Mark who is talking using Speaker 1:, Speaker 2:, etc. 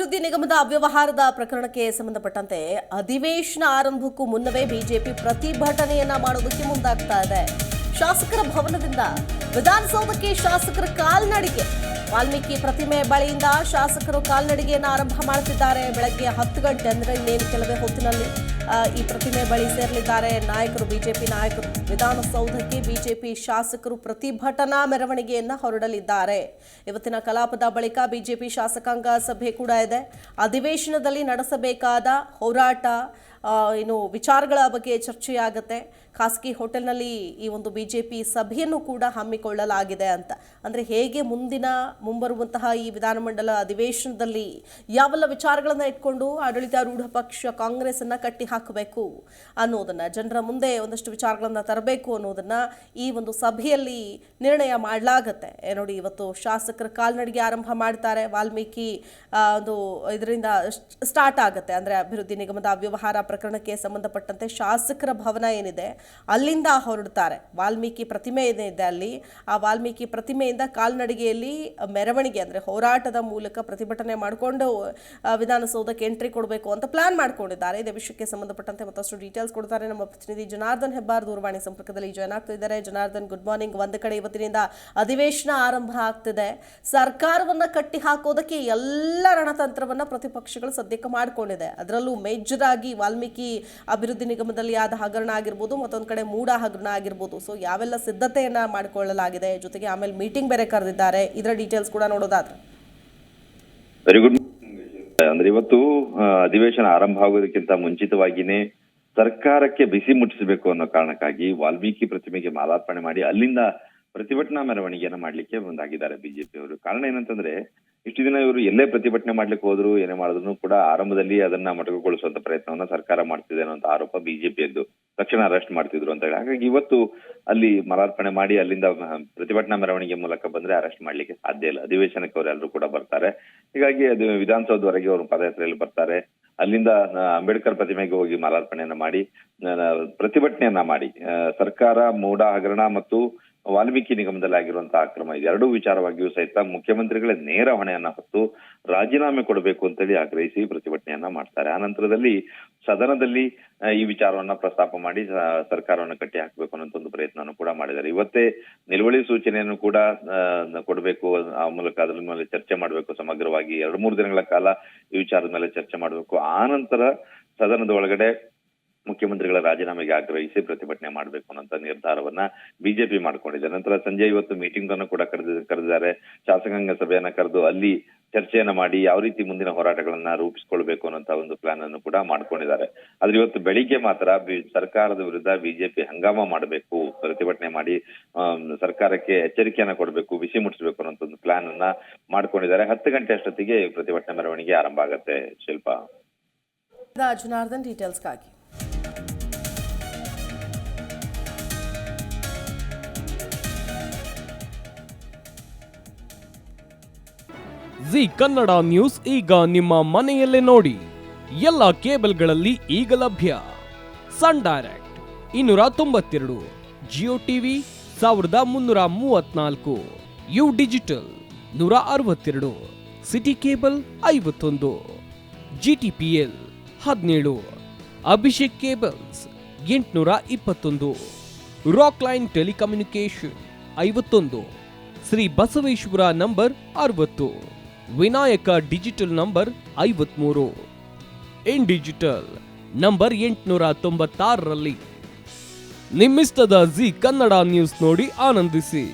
Speaker 1: ಅಭಿವೃದ್ಧಿ ನಿಗಮದ ಅವ್ಯವಹಾರದ ಪ್ರಕರಣಕ್ಕೆ ಸಂಬಂಧಪಟ್ಟಂತೆ ಅಧಿವೇಶನ ಆರಂಭಕ್ಕೂ ಮುನ್ನವೇ ಬಿಜೆಪಿ ಪ್ರತಿಭಟನೆಯನ್ನ ಮಾಡೋದಕ್ಕೆ ಮುಂದಾಗ್ತಾ ಇದೆ. ಶಾಸಕರ ಭವನದಿಂದ ವಿಧಾನಸೌಧಕ್ಕೆ ಶಾಸಕರ ಕಾಲ್ನಡಿಗೆ, ವಾಲ್ಮೀಕಿ ಪ್ರತಿಮೆ ಬಳಿಯಿಂದ ಶಾಸಕರು ಕಾಲ್ನಡಿಗೆಯನ್ನು ಆರಂಭ ಮಾಡುತ್ತಿದ್ದಾರೆ. ಬೆಳಗ್ಗೆ 10 ಗಂಟೆ ಅಂದರೆ ಇನ್ನೇನು ಕೆಲವೇ ಹೊತ್ತಿನಲ್ಲಿ ಈ ಪ್ರತಿಮೆ ಬಳಿ ಸೇರಲಿದ್ದಾರೆ ನಾಯಕರು, ಬಿಜೆಪಿ ನಾಯಕರು. ವಿಧಾನಸೌಧಕ್ಕೆ ಬಿಜೆಪಿ ಶಾಸಕರು ಪ್ರತಿಭಟನಾ ಮೆರವಣಿಗೆಯನ್ನು ಹೊರಡಲಿದ್ದಾರೆ. ಇವತ್ತಿನ ಕಲಾಪದ ಬಳಿಕ ಬಿಜೆಪಿ ಶಾಸಕಾಂಗ ಸಭೆ ಕೂಡ ಇದೆ. ಅಧಿವೇಶನದಲ್ಲಿ ನಡೆಸಬೇಕಾದ ಹೋರಾಟ ಇನ್ನು ವಿಚಾರಗಳ ಬಗ್ಗೆ ಚರ್ಚೆಯಾಗುತ್ತೆ. ಖಾಸಗಿ ಹೋಟೆಲ್ನಲ್ಲಿ ಈ ಒಂದು ಬಿಜೆಪಿ ಸಭೆಯನ್ನು ಕೂಡ ಹಮ್ಮಿಕೊಳ್ಳಲಾಗಿದೆ ಅಂತ. ಅಂದರೆ ಹೇಗೆ ಮುಂಬರುವಂತಹ ಈ ವಿಧಾನಮಂಡಲ ಅಧಿವೇಶನದಲ್ಲಿ ಯಾವೆಲ್ಲ ವಿಚಾರಗಳನ್ನು ಇಟ್ಕೊಂಡು ಆಡಳಿತಾರೂಢ ಪಕ್ಷ ಕಾಂಗ್ರೆಸ್ಸನ್ನು ಕಟ್ಟಿ ಹಾಕಬೇಕು ಅನ್ನೋದನ್ನು, ಜನರ ಮುಂದೆ ಒಂದಷ್ಟು ವಿಚಾರಗಳನ್ನು ತರಬೇಕು ಅನ್ನೋದನ್ನು ಈ ಒಂದು ಸಭೆಯಲ್ಲಿ ನಿರ್ಣಯ ಮಾಡಲಾಗತ್ತೆ. ನೋಡಿ, ಇವತ್ತು ಶಾಸಕರ ಕಾಲ್ನಡಿಗೆ ಆರಂಭ ಮಾಡ್ತಾರೆ. ವಾಲ್ಮೀಕಿ ಒಂದು ಇದರಿಂದ ಸ್ಟಾರ್ಟ್ ಆಗುತ್ತೆ. ಅಂದರೆ ಅಭಿವೃದ್ಧಿ ನಿಗಮದ ಅವ್ಯವಹಾರ ಪ್ರಕರಣಕ್ಕೆ ಸಂಬಂಧಪಟ್ಟಂತೆ ಶಾಸಕರ ಭವನ ಏನಿದೆ ಅಲ್ಲಿಂದ ಹೊರಡ್ತಾರೆ. ವಾಲ್ಮೀಕಿ ಪ್ರತಿಮೆ ಏನಿದೆ ಅಲ್ಲಿ, ಆ ವಾಲ್ಮೀಕಿ ಪ್ರತಿಮೆಯಿಂದ ಕಾಲ್ನಡಿಗೆಯಲ್ಲಿ ಮೆರವಣಿಗೆ ಅಂದರೆ ಹೋರಾಟದ ಮೂಲಕ ಪ್ರತಿಭಟನೆ ಮಾಡಿಕೊಂಡು ವಿಧಾನಸೌಧಕ್ಕೆ ಎಂಟ್ರಿ ಕೊಡಬೇಕು ಅಂತ ಪ್ಲಾನ್ ಮಾಡ್ಕೊಂಡಿದ್ದಾರೆ. ಇದೇ ವಿಷಯಕ್ಕೆ ಸಂಬಂಧಪಟ್ಟಂತೆ ಮತ್ತಷ್ಟು ಡೀಟೇಲ್ಸ್ ಕೊಡ್ತಾರೆ ನಮ್ಮ ಪ್ರತಿನಿಧಿ ಜನಾರ್ದನ್ ಹೆಬ್ಬಾರ್ ದೂರವಾಣಿ ಸಂಪರ್ಕದಲ್ಲಿ ಜಾಯ್ನ್ ಆಗ್ತಿದ್ದಾರೆ. Janardhan, good morning. ಒಂದು ಕಡೆ ಇವತ್ತಿನಿಂದ ಅಧಿವೇಶನ ಆರಂಭ ಆಗ್ತಿದೆ. ಸರ್ಕಾರವನ್ನ ಕಟ್ಟಿ ಹಾಕೋದಕ್ಕೆ ಎಲ್ಲ ರಣತಂತ್ರವನ್ನ ಪ್ರತಿಪಕ್ಷಗಳು ಸದ್ಯಕ್ಕೆ ಮಾಡಿಕೊಂಡಿದೆ. ಅದರಲ್ಲೂ ಮೇಜರ್ ಆಗಿ ವಾಲ್ಮೀಕಿ ಅಭಿವೃದ್ಧಿ ನಿಗಮದಲ್ಲಿ ಆದ ಹಗರಣ ಆಗಿರ್ಬೋದು, ಮತ್ತೊಂದು ಕಡೆ ಮೂಡ ಹಗರಣ ಆಗಿರ್ಬೋದು. ಸೊ ಯಾವೆಲ್ಲ ಸಿದ್ಧತೆಯನ್ನ ಮಾಡಿಕೊಳ್ಳಲಾಗಿದೆ, ಜೊತೆಗೆ ಆಮೇಲೆ ಮೀಟಿಂಗ್ ಬೇರೆ ಕರೆದಿದ್ದಾರೆ, ಇದರ ಡೀಟೇಲ್ಸ್ ಕೂಡ ನೋಡೋದಾದ್ರೆ.
Speaker 2: Very good. ಅಂದ್ರೆ ಇವತ್ತು ಅಧಿವೇಶನ ಆರಂಭ ಆಗೋದಕ್ಕಿಂತ ಮುಂಚಿತವಾಗಿನೇ ಸರ್ಕಾರಕ್ಕೆ ಬಿಸಿ ಮುಟ್ಟಿಸಬೇಕು ಅನ್ನೋ ಕಾರಣಕ್ಕಾಗಿ ವಾಲ್ಮೀಕಿ ಪ್ರತಿಮೆಗೆ ಮಾಲಾರ್ಪಣೆ ಮಾಡಿ ಅಲ್ಲಿಂದ ಪ್ರತಿಭಟನಾ ಮೆರವಣಿಗೆಯನ್ನ ಮಾಡ್ಲಿಕ್ಕೆ ಮುಂದಾಗಿದ್ದಾರೆ ಬಿಜೆಪಿ ಅವರು. ಕಾರಣ ಏನಂತಂದ್ರೆ, ಇಷ್ಟು ದಿನ ಇವರು ಎಲ್ಲೇ ಪ್ರತಿಭಟನೆ ಮಾಡ್ಲಿಕ್ಕೆ ಹೋದ್ರು, ಏನೇ ಮಾಡಿದ್ರು ಕೂಡ ಆರಂಭದಲ್ಲಿ ಅದನ್ನ ಮೊಟಕುಗೊಳಿಸುವಂತ ಪ್ರಯತ್ನವನ್ನ ಸರ್ಕಾರ ಮಾಡ್ತಿದೆ ಅನ್ನೋ ಆರೋಪ ಬಿಜೆಪಿಯದ್ದು. ತಕ್ಷಣ ಅರೆಸ್ಟ್ ಮಾಡ್ತಿದ್ರು ಅಂತ ಹೇಳಿ. ಹಾಗಾಗಿ ಇವತ್ತು ಅಲ್ಲಿ ಮಾಲಾರ್ಪಣೆ ಮಾಡಿ ಅಲ್ಲಿಂದ ಪ್ರತಿಭಟನಾ ಮೆರವಣಿಗೆ ಮೂಲಕ ಬಂದ್ರೆ ಅರೆಸ್ಟ್ ಮಾಡ್ಲಿಕ್ಕೆ ಸಾಧ್ಯ ಇಲ್ಲ. ಅಧಿವೇಶನಕ್ಕೆ ಅವರೆಲ್ಲರೂ ಕೂಡ ಬರ್ತಾರೆ. ಹೀಗಾಗಿ ಅದು ವಿಧಾನಸೌಧವರೆಗೆ ಅವರು ಪಾದಯಾತ್ರೆಯಲ್ಲಿ ಬರ್ತಾರೆ. ಅಲ್ಲಿಂದ ಅಂಬೇಡ್ಕರ್ ಪ್ರತಿಮೆಗೆ ಹೋಗಿ ಮಾಲಾರ್ಪಣೆಯನ್ನ ಮಾಡಿ ಪ್ರತಿಭಟನೆಯನ್ನ ಮಾಡಿ ಸರ್ಕಾರ ಮೂಡ ಹಗರಣ ಮತ್ತು ವಾಲ್ಮೀಕಿ ನಿಗಮದಲ್ಲಿ ಆಗಿರುವಂತಹ ಅಕ್ರಮ ಇದೆರಡೂ ವಿಚಾರವಾಗಿಯೂ ಸಹಿತ ಮುಖ್ಯಮಂತ್ರಿಗಳೇ ನೇರ ಹೊಣೆಯನ್ನ ಹೊತ್ತು ರಾಜೀನಾಮೆ ಕೊಡಬೇಕು ಅಂತೇಳಿ ಆಗ್ರಹಿಸಿ ಪ್ರತಿಭಟನೆಯನ್ನ ಮಾಡ್ತಾರೆ. ಆ ನಂತರದಲ್ಲಿ ಸದನದಲ್ಲಿ ಈ ವಿಚಾರವನ್ನ ಪ್ರಸ್ತಾಪ ಮಾಡಿ ಸರ್ಕಾರವನ್ನು ಕಟ್ಟಿ ಹಾಕಬೇಕು ಅನ್ನೋ ಒಂದು ಪ್ರಯತ್ನವನ್ನು ಕೂಡ ಮಾಡಿದ್ದಾರೆ. ಇವತ್ತೇ ನಿಲುವಳಿ ಸೂಚನೆಯನ್ನು ಕೂಡ ಕೊಡಬೇಕು, ಆ ಮೂಲಕ ಅದ್ರ ಮೇಲೆ ಚರ್ಚೆ ಮಾಡಬೇಕು ಸಮಗ್ರವಾಗಿ. 2-3 ದಿನಗಳ ಕಾಲ ಈ ವಿಚಾರದ ಮೇಲೆ ಚರ್ಚೆ ಮಾಡಬೇಕು. ಆ ನಂತರ ಸದನದ ಒಳಗಡೆ ಮುಖ್ಯಮಂತ್ರಿಗಳ ರಾಜೀನಾಮೆಗೆ ಆಗ್ರಹಿಸಿ ಪ್ರತಿಭಟನೆ ಮಾಡಬೇಕು ಅನ್ನೋ ನಿರ್ಧಾರವನ್ನ ಬಿಜೆಪಿ ಮಾಡ್ಕೊಂಡಿದೆ. ನಂತರ ಸಂಜೆ ಇವತ್ತು ಮೀಟಿಂಗ್ ಅನ್ನು ಕೂಡ ಕರೆದಿದ್ದಾರೆ. ಶಾಸಕಾಂಗ ಸಭೆಯನ್ನ ಕರೆದು ಅಲ್ಲಿ ಚರ್ಚೆಯನ್ನ ಮಾಡಿ ಯಾವ ರೀತಿ ಮುಂದಿನ ಹೋರಾಟಗಳನ್ನ ರೂಪಿಸ್ಕೊಳ್ಬೇಕು ಅನ್ನೋ ಒಂದು ಪ್ಲಾನ್ ಅನ್ನು ಕೂಡ ಮಾಡ್ಕೊಂಡಿದ್ದಾರೆ. ಆದ್ರೆ ಇವತ್ತು ಬೆಳಿಗ್ಗೆ ಮಾತ್ರ ಸರ್ಕಾರದ ವಿರುದ್ಧ ಬಿಜೆಪಿ ಹಂಗಾಮ ಮಾಡಬೇಕು, ಪ್ರತಿಭಟನೆ ಮಾಡಿ ಸರ್ಕಾರಕ್ಕೆ ಎಚ್ಚರಿಕೆಯನ್ನ ಕೊಡಬೇಕು, ಬಿಸಿ ಮುಟ್ಟಿಸಬೇಕು ಅನ್ನೋ ಒಂದು ಪ್ಲಾನ್ ಅನ್ನ ಮಾಡ್ಕೊಂಡಿದ್ದಾರೆ. 10 ಗಂಟೆ ಅಷ್ಟೊತ್ತಿಗೆ ಪ್ರತಿಭಟನೆ ಮೆರವಣಿಗೆ ಆರಂಭ ಆಗತ್ತೆ. ಶಿಲ್ಪಾ.
Speaker 1: ಜನಾರ್ದನ್, ಡೀಟೇಲ್ಸ್ಗಾಗಿ.
Speaker 3: ಜಿ ಕನ್ನಡ ನ್ಯೂಸ್ ಈಗ ನಿಮ್ಮ ಮನೆಯಲ್ಲೇ ನೋಡಿ. ಎಲ್ಲ ಕೇಬಲ್ಗಳಲ್ಲಿ ಈಗ ಲಭ್ಯ. Sun Direct 292, Jio TV 1334, U digital 162, city cable 51, GTPL 17, Abhishek cables 821, Rockline telecommunication 51, Shri Basaveshwara number 60, Vinayaka digital number 53, in digital number 896ರಲ್ಲಿ. ನಿಮ್ಮಿಸ್ತದ ಜಿ ಕನ್ನಡ ನ್ಯೂಸ್ ನೋಡಿ ಆನಂದಿಸಿ.